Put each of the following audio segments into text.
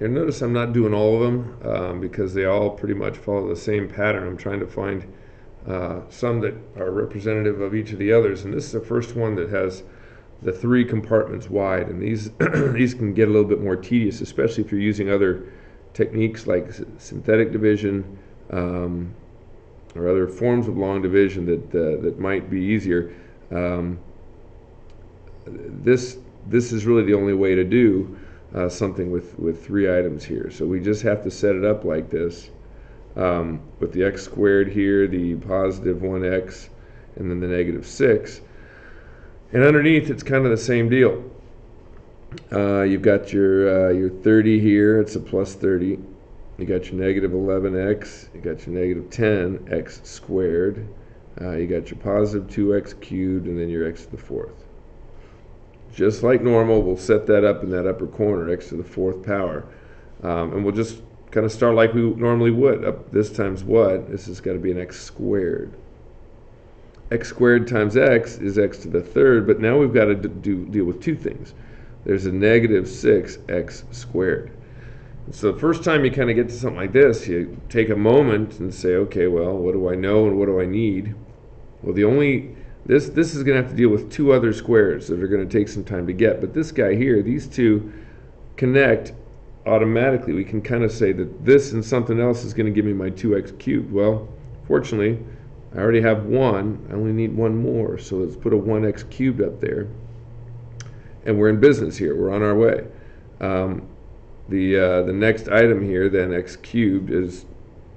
Here, notice I'm not doing all of them because they all pretty much follow the same pattern. I'm trying to find some that are representative of each of the others, and this is the first one that has the 3 compartments wide, and these these can get a little bit more tedious, especially if you're using other techniques like synthetic division or other forms of long division that might be easier. This is really the only way to do something with 3 items here. So we just have to set it up like this, with the x squared here, the positive 1x, and then the negative 6. And underneath, it's kind of the same deal. You've got your 30 here. It's a plus 30. You got your negative 11x. You got your negative 10x squared. You got your positive 2x cubed, and then your x to the 4th. Just like normal, we'll set that up in that upper corner, x to the 4th power. And we'll just kind of start like we normally would. Up this times what? This has got to be an x squared. X squared times x is x to the 3rd, but now we've got to deal with 2 things. There's a negative 6x squared. So the first time you kind of get to something like this, you take a moment and say, okay, well, what do I know and what do I need? Well, this is going to have to deal with 2 other squares that are going to take some time to get. But this guy here, these 2 connect automatically. We can kind of say that this and something else is going to give me my 2x cubed. Well, fortunately, I already have 1. I only need 1 more. So let's put a 1x cubed up there. And we're in business here. We're on our way. The next item here, then x cubed, is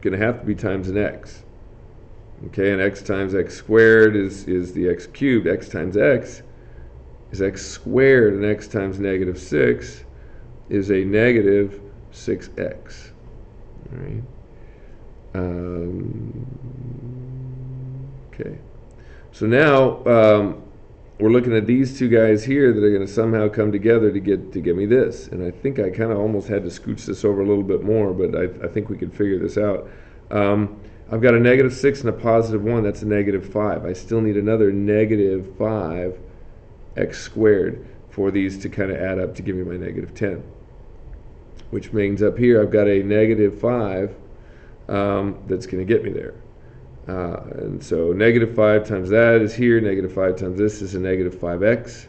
going to have to be times an x. Okay, and x times x squared is the x cubed. X times x is x squared, and x times negative 6 is a negative 6x. All right. Okay. So now we're looking at these 2 guys here that are going to somehow come together to give me this. And I think I kind of almost had to scooch this over a little bit more, but I think we could figure this out. I've got a negative 6 and a positive 1. That's a negative 5. I still need another negative 5x squared for these to kind of add up to give me my negative 10. Which means up here I've got a negative 5 that's going to get me there. And so negative 5 times that is here. Negative 5 times this is a negative 5x.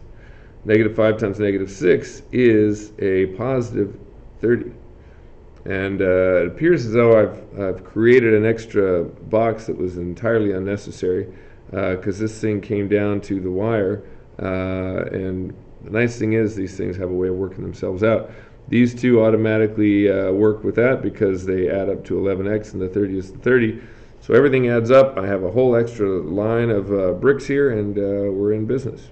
Negative 5 times negative 6 is a positive 30. And it appears as though I've created an extra box that was entirely unnecessary because this thing came down to the wire. And the nice thing is these things have a way of working themselves out. These 2 automatically work with that because they add up to 11x, and the 30 is the 30. So everything adds up. I have a whole extra line of bricks here, and we're in business.